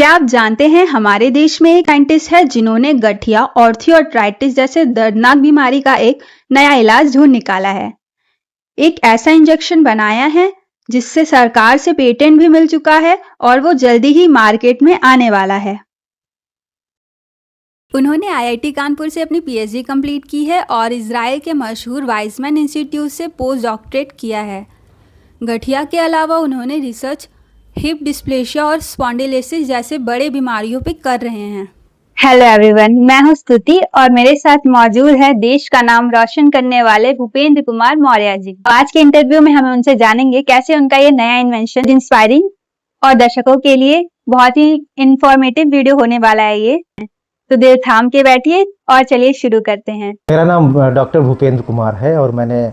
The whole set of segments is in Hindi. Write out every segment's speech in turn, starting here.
क्या आप जानते हैं हमारे देश में एक साइंटिस्ट है जिन्होंने गठिया, ऑर्थोआर्थराइटिस जैसे दर्दनाक बीमारी का एक नया इलाज ढूंढ निकाला है। एक ऐसा इंजेक्शन बनाया है जिससे सरकार से पेटेंट भी मिल चुका है और वो जल्दी ही मार्केट में आने वाला है। उन्होंने आईआईटी कानपुर से अपनी पीएचडी कंप्लीट की है और इजराइल के मशहूर वाइजमैन इंस्टीट्यूट से पोस्ट डॉक्टरेट किया है। गठिया के अलावा उन्होंने रिसर्च हिप डिस्प्लेशिया और स्पॉन्डिलोसिस जैसे बड़े बीमारियों पे कर रहे हैं। हेलो एवरीवन, मैं हूं स्तुति और मेरे साथ मौजूद है देश का नाम रोशन करने वाले भूपेंद्र कुमार मौर्य जी। आज के इंटरव्यू में हम उनसे जानेंगे कैसे उनका ये नया इन्वेंशन इंस्पायरिंग और दर्शकों के लिए बहुत ही इंफॉर्मेटिव वीडियो होने वाला है ये। तो देर थाम के बैठिए और चलिए शुरू करते हैं। मेरा नाम डॉक्टर भूपेंद्र कुमार है और मैंने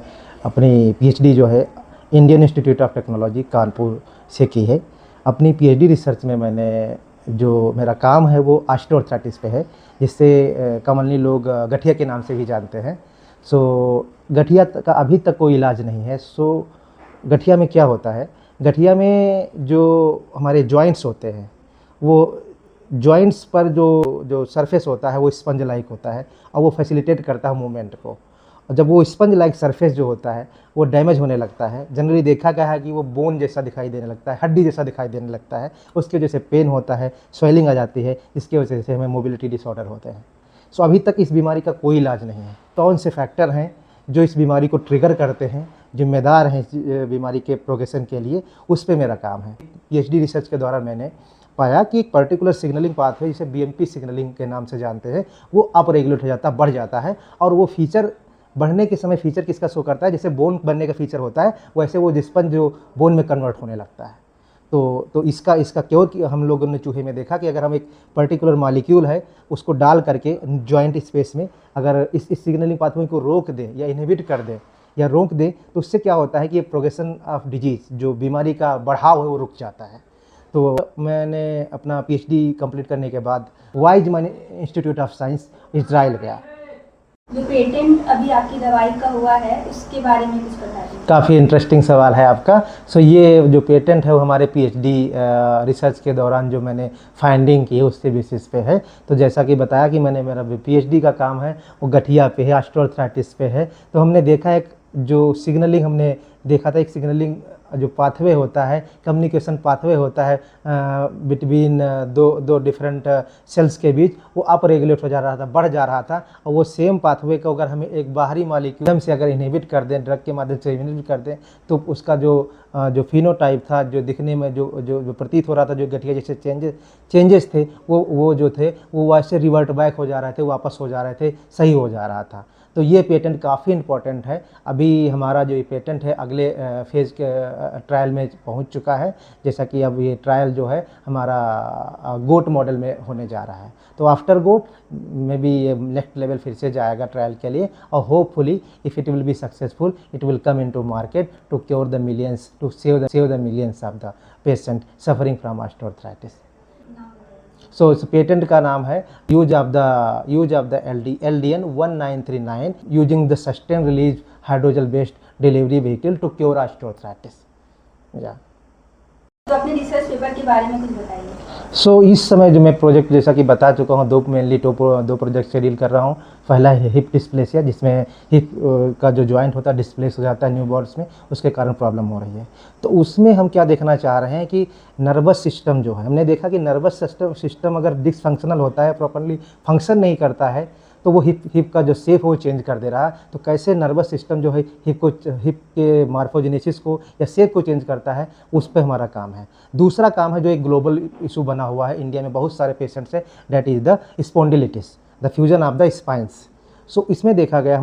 अपनी पीएचडी जो है Indian institute of technology Kanpur से की है। अपनी पीएचडी रिसर्च में मैंने जो मेरा काम है वो ऑस्टियोआर्थराइटिस पे है, जिससे कॉमनली लोग गठिया के नाम से भी जानते हैं। गठिया का अभी तक कोई इलाज नहीं है। गठिया में क्या होता है, गठिया में जो हमारे जॉइंट्स होते हैं वो जॉइंट्स पर जो सरफेस होता है वो स्पंज लाइक होता है और वो फैसिलिटेट करता है मूवमेंट को। और जब वो स्पंज लाइक सरफेस जो होता है वो डैमेज होने लगता है, जनरली देखा गया है कि वो बोन जैसा दिखाई देने लगता है, हड्डी जैसा दिखाई देने लगता है। उसकी वजह से पेन होता है, स्वेलिंग आ जाती है, जिसकी वजह से हमें मोबिलिटी डिसऑर्डर होते हैं। अभी तक इस बीमारी का कोई इलाज नहीं है। कौन से फैक्टर हैं जो इस बीमारी को ट्रिगर करते हैं, जिम्मेदार हैं इस बीमारी के प्रोग्रेशन के लिए, उस पर मेरा काम है। पीएचडी रिसर्च के द्वारा मैंने पाया कि एक पर्टिकुलर सिग्नलिंग पाथवे जिसे बीएमपी सिग्नलिंग के नाम से जानते हैं वो अप रेगुलेट हो जाता है, बढ़ जाता है। और वो फीचर बढ़ने के समय फीचर किसका शो करता है, जैसे बोन बनने का फीचर होता है वैसे वो स्पंज जो बोन में कन्वर्ट होने लगता है। तो इसका क्योर हम लोगों ने चूहे में देखा कि अगर हम एक पर्टिकुलर मॉलिक्यूल है उसको डाल करके जॉइंट स्पेस में अगर इस सिग्नलिंग पाथवे को रोक दें या इनहिबिट कर दें या रोक दें तो उससे क्या होता है कि ये प्रोग्रेशन ऑफ डिजीज़, जो बीमारी का बढ़ाव है, वो रुक जाता है। तो मैंने अपना पीएचडी कंप्लीट करने के बाद Weizmann Institute of Science Israel गया। जो पेटेंट अभी आपकी दवाई का हुआ है उसके बारे में कुछ बता दीजिए। काफ़ी इंटरेस्टिंग सवाल है आपका। ये जो पेटेंट है वो हमारे पीएचडी रिसर्च के दौरान जो मैंने फाइंडिंग की है उसके बेसिस पे है। तो जैसा कि बताया कि मेरा पीएचडी का काम है वो गठिया पे है, ऑस्टियोआर्थराइटिस पे है। तो हमने देखा एक जो सिग्नलिंग हमने देखा था, एक सिग्नलिंग जो पाथवे होता है, कम्युनिकेशन पाथवे होता है बिटवीन दो डिफरेंट सेल्स के बीच, वो अप रेगुलेट हो जा रहा था, बढ़ जा रहा था। और वो सेम पाथवे को अगर हमें एक बाहरी मॉलिक्यूल से अगर इनहिबिट कर दें, ड्रग के माध्यम से इनहिबिट कर दें, तो उसका जो फिनोटाइप था, जो दिखने में जो प्रतीत हो रहा था, जो गठिया जैसे चेंजेस थे वो जो थे वो वैसे रिवर्ट बैक हो जा रहे थे, वापस हो जा रहे थे, सही हो जा रहा था। तो ये पेटेंट काफ़ी इम्पोर्टेंट है। अभी हमारा जो ये पेटेंट है अगले फेज़ के ट्रायल में पहुंच चुका है। जैसा कि अब ये ट्रायल जो है हमारा गोट मॉडल में होने जा रहा है। तो आफ्टर गोट में भी ये नेक्स्ट लेवल फिर से जाएगा ट्रायल के लिए और hopefully if it will be successful it will come into market to cure the millions, to save the millions of the patient suffering from osteoarthritis. इस पेटेंट का नाम है use of the LDN 1939 using the sustain release hydrogel based delivery vehicle to cure osteoarthritis. तो अपने रिसर्च पेपर के बारे में कुछ बताइए। इस समय जो मैं प्रोजेक्ट जैसा कि बता चुका हूँ, दो प्रोजेक्ट से डील कर रहा हूँ। पहला है हिप डिस्प्लेसिया, जिसमें हिप का जो जॉइंट होता है डिस्प्लेस हो जाता है न्यूबॉर्न्स में, उसके कारण प्रॉब्लम हो रही है। तो उसमें हम क्या देखना चाह रहे हैं कि नर्वस सिस्टम जो है, हमने देखा कि नर्वस सिस्टम अगर डिसफंक्शनल होता है, प्रॉपर्ली फंक्शन नहीं करता है, तो वो हिप का जो शेप वो चेंज कर दे रहा है। तो कैसे नर्वस सिस्टम जो है हिप के मार्फोजेनेसिस को या शेप को चेंज करता है, उस पर हमारा काम है। दूसरा काम है जो एक ग्लोबल इशू बना हुआ है, इंडिया में बहुत सारे पेशेंट्स है, that is the spondylitis, the fusion of the spines. इसमें देखा गया,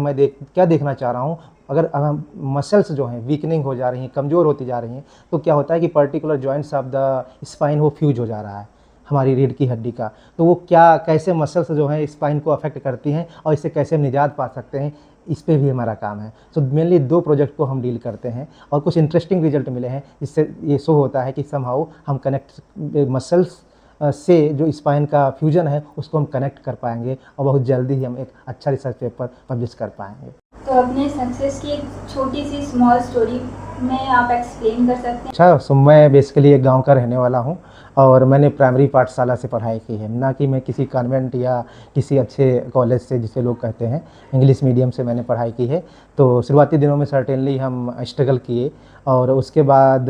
क्या देखना चाह रहा हूँ, अगर मसल्स जो हैं वीकनिंग हो जा रही हैं, कमज़ोर होती जा रही हैं, तो क्या होता है कि particular joints of the spine वो फ्यूज हो जा रहा है हमारी रीढ़ की हड्डी का। तो वो कैसे मसल्स जो हैं स्पाइन को अफेक्ट करती हैं और इससे कैसे हम निजात पा सकते हैं, इस पे भी हमारा काम है। मेनली 2 प्रोजेक्ट को हम डील करते हैं और कुछ इंटरेस्टिंग रिजल्ट मिले हैं, जिससे ये शो होता है कि समहाउ हम कनेक्ट मसल्स से जो स्पाइन का फ्यूजन है उसको हम कनेक्ट कर पाएंगे और बहुत जल्दी ही हम एक अच्छा रिसर्च पेपर पब्लिश कर पाएंगे। तो अपने सक्सेस की एक छोटी सी स्मॉल स्टोरी में आप एक्सप्लेन कर सकते हैं? अच्छा, सो मैं बेसिकली एक गांव का रहने वाला हूं और मैंने प्राइमरी पाठशाला से पढ़ाई की है, ना कि मैं किसी कॉन्वेंट या किसी अच्छे कॉलेज से, जिसे लोग कहते हैं इंग्लिश मीडियम से मैंने पढ़ाई की है। तो शुरुआती दिनों में सर्टेनली हम स्ट्रगल किए और उसके बाद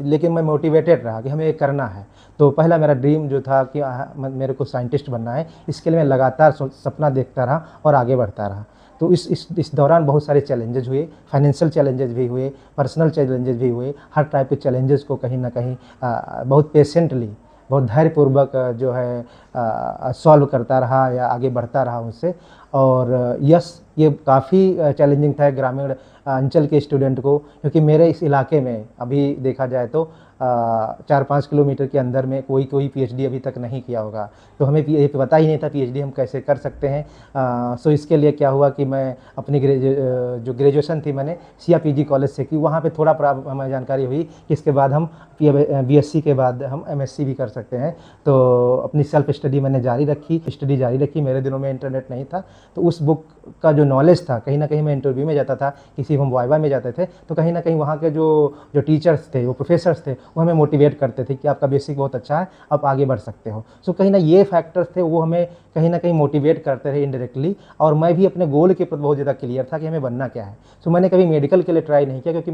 लेकिन मैं मोटिवेटेड रहा कि हमें ये करना है। तो पहला मेरा ड्रीम जो था कि मेरे को साइंटिस्ट बनना है, इसके लिए मैं लगातार सपना देखता रहा और आगे बढ़ता रहा। तो इस दौरान बहुत सारे चैलेंजेस हुए, फाइनेंशियल चैलेंजेस भी हुए, पर्सनल चैलेंजेस भी हुए। हर टाइप के चैलेंजेस को कहीं ना कहीं बहुत पेशेंटली, बहुत धैर्यपूर्वक जो है सॉल्व करता रहा या आगे बढ़ता रहा उससे। और यस, ये काफ़ी चैलेंजिंग था ग्रामीण अंचल के स्टूडेंट को, क्योंकि मेरे इस इलाके में अभी देखा जाए तो 4-5 किलोमीटर के अंदर में कोई पीएचडी अभी तक नहीं किया होगा। तो हमें ये पता ही नहीं था पीएचडी हम कैसे कर सकते हैं। सो इसके लिए क्या हुआ कि मैं अपनी जो ग्रेजुएशन थी मैंने सीआरपीजी कॉलेज से की। वहाँ पे थोड़ा हमें जानकारी हुई कि इसके बाद हम बीएससी के बाद हम एमएससी भी कर सकते हैं। तो अपनी सेल्फ स्टडी मैंने जारी रखी। मेरे दिनों में इंटरनेट नहीं था, तो उस बुक का जो नॉलेज था, कहीं ना कहीं मैं इंटरव्यू में जाता था, किसी हम वाइवा में जाते थे, तो कहीं ना कहीं वहाँ के जो टीचर्स थे, वो प्रोफेसर्स थे, वो हमें मोटिवेट करते थे कि आपका बेसिक बहुत अच्छा है, आप आगे बढ़ सकते हो। सो कहीं ना ये फैक्टर्स थे, वो हमें कहीं ना कहीं मोटिवेट करते थे इनडायरेक्टली। और मैं भी अपने गोल के प्रति बहुत ज़्यादा क्लियर था कि हमें बनना क्या है। सो मैंने कभी मेडिकल के लिए ट्राई नहीं किया, क्योंकि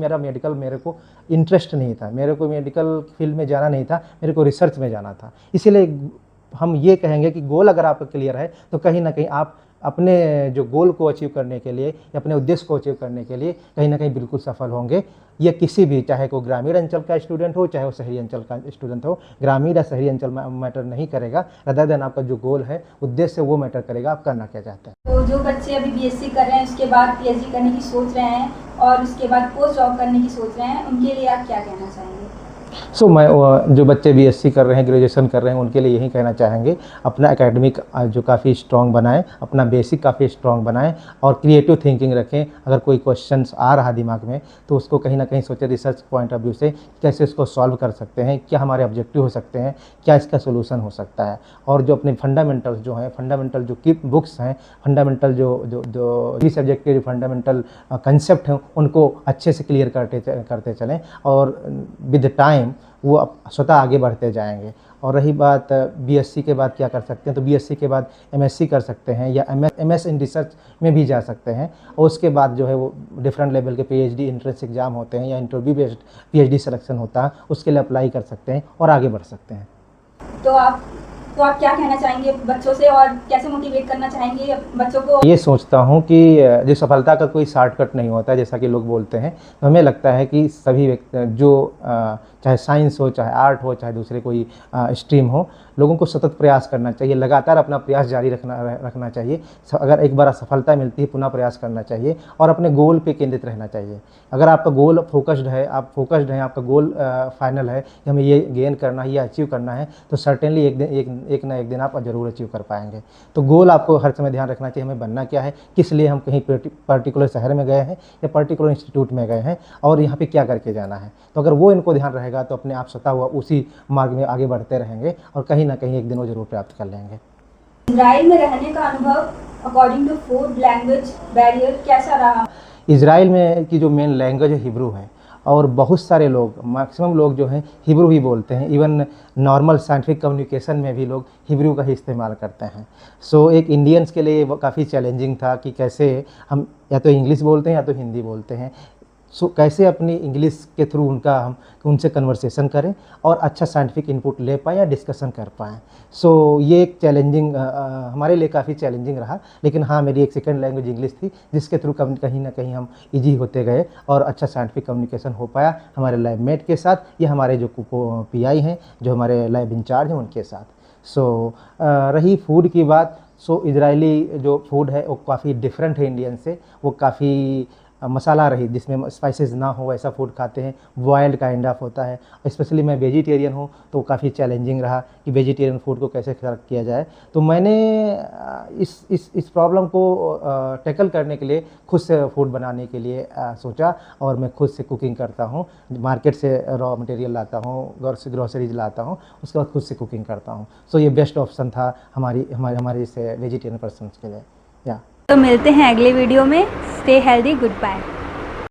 मेरे को इंटरेस्ट नहीं था, मेरे को मेडिकल फील्ड में जाना नहीं था, मेरे को रिसर्च में जाना था। इसीलिए हम ये कहेंगे कि गोल अगर आपका क्लियर है तो कहीं ना कहीं आप अपने जो गोल को अचीव करने के लिए या अपने उद्देश्य को अचीव करने के लिए कहीं ना कहीं बिल्कुल सफल होंगे। ये किसी भी, चाहे कोई ग्रामीण अंचल का स्टूडेंट हो, चाहे वो शहरी अंचल का स्टूडेंट हो, ग्रामीण या शहरी अंचल मैटर नहीं करेगा। रदर देन आपका जो गोल है, उद्देश्य, वो मैटर करेगा आप करना क्या चाहते हैं। तो जो बच्चे अभी बीएससी कर रहे हैं, उसके बाद पीएचडी करने की सोच रहे हैं और उसके बाद पोस्ट जॉब करने की सोच रहे हैं, उनके लिए आप क्या कहना चाहेंगे? सो मैं जो बच्चे बीएससी कर रहे हैं, ग्रेजुएशन कर रहे हैं, उनके लिए यही कहना चाहेंगे, अपना एकेडमिक जो काफ़ी स्ट्रॉन्ग बनाएं, अपना बेसिक काफ़ी स्ट्रॉन्ग बनाएं और क्रिएटिव थिंकिंग रखें। अगर कोई क्वेश्चंस आ रहा दिमाग में तो उसको कहीं ना कहीं सोचें रिसर्च पॉइंट ऑफ व्यू से, कैसे इसको सॉल्व कर सकते हैं, क्या हमारे ऑब्जेक्टिव हो सकते हैं, क्या इसका सोल्यूशन हो सकता है। और जो अपने फंडामेंटल्स जो हैं, फंडामेंटल जो की बुक्स हैं, फंडामेंटल जो सब्जेक्ट के जो फंडामेंटल कंसेप्ट हैं, उनको अच्छे से क्लियर करते चलें और विद टाइम वो स्वतः आगे बढ़ते जाएंगे। और रही बात बीएससी के बाद क्या कर सकते हैं, तो बीएससी के बाद एमएससी कर सकते हैं या एमएस इन रिसर्च में भी जा सकते हैं। और उसके बाद जो है वो डिफरेंट लेवल के पीएचडी एंट्रेंस एग्जाम होते हैं या इंटरव्यू बेस्ड पीएचडी सिलेक्शन होता है, उसके लिए अप्लाई कर सकते हैं और आगे बढ़ सकते हैं। तो आप क्या कहना चाहेंगे बच्चों से और कैसे मोटिवेट करना चाहेंगे बच्चों को? ये सोचता हूँ कि जो सफलता का कोई शॉर्टकट नहीं होता है, जैसा कि लोग बोलते हैं। तो हमें लगता है कि सभी व्यक्ति जो चाहे साइंस हो, चाहे आर्ट हो, चाहे दूसरे कोई स्ट्रीम हो, लोगों को सतत प्रयास करना चाहिए, लगातार अपना प्रयास जारी रखना चाहिए। अगर एक बार सफलता मिलती है, पुनः प्रयास करना चाहिए और अपने गोल पे केंद्रित रहना चाहिए। अगर आपका गोल फोकस्ड है, आपका गोल फाइनल है कि हमें ये गेन करना है, ये अचीव करना है, तो सर्टेनली एक ना एक दिन आप ज़रूर अचीव कर पाएंगे। तो गोल आपको हर समय ध्यान रखना चाहिए, हमें बनना क्या है, किस लिए हम कहीं पर्टिकुलर शहर में गए हैं या पर्टिकुलर इंस्टीट्यूट में गए हैं और यहाँ पे क्या करके जाना है। तो अगर वो इनको ध्यान रहेगा तो अपने आप स्वतः हुआ उसी मार्ग में आगे बढ़ते रहेंगे और कहीं ना कहीं एक दिन वो जरूर प्राप्त कर लेंगे। इजराइल में रहने का अनुभव according to food language barrier कैसा रहा? इजराइल में की जो मेन लैंग्वेज है हिब्रू है और बहुत सारे लोग, मैक्सिमम लोग जो हैं हिब्रू ही बोलते हैं। इवन नॉर्मल साइंटिफिक कम्युनिकेशन में भी लोग हिब्रू का ही इस्तेमाल करते हैं। सो एक इंडियंस के लिए वो काफ़ी चैलेंजिंग था कि कैसे हम या तो इंग्लिश बोलते हैं या तो हिंदी बोलते हैं। सो कैसे अपनी इंग्लिश के थ्रू हम उनसे कन्वर्सेशन करें और अच्छा साइंटिफिक इनपुट ले पाएँ या डिस्कशन कर पाएँ। सो ये एक चैलेंजिंग हमारे लिए काफ़ी चैलेंजिंग रहा। लेकिन हाँ, मेरी एक सेकंड लैंग्वेज इंग्लिश थी, जिसके थ्रू कहीं ना कहीं हम इजी होते गए और अच्छा साइंटिफिक कम्युनिकेशन हो पाया हमारे लैब मेट के साथ या हमारे जो पीआई हैं, जो हमारे लैब इंचार्ज हैं, उनके साथ। सो रही फूड की बात, सो इजरायली जो फूड है वो काफ़ी डिफरेंट है इंडियन से। वो काफ़ी मसाला रही, जिसमें स्पाइसेस ना हो वैसा फूड खाते हैं, वाइल्ड काइंड ऑफ होता है। स्पेशली मैं वेजिटेरियन हूँ तो काफ़ी चैलेंजिंग रहा कि वेजिटेरियन फूड को कैसे किया जाए। तो मैंने इस प्रॉब्लम को टैकल करने के लिए खुद से फूड बनाने के लिए सोचा और मैं खुद से कुकिंग करता हूँ। मार्केट से रॉ मटेरियल लाता हूँ, ग्रोसरीज लाता हूँ, उसके बाद खुद से कुकिंग करता हूँ। सो ये बेस्ट ऑप्शन था हमारे इस वेजिटेरियन पर्सन्स के लिए। या तो मिलते हैं अगले वीडियो में। Stay healthy, good bye.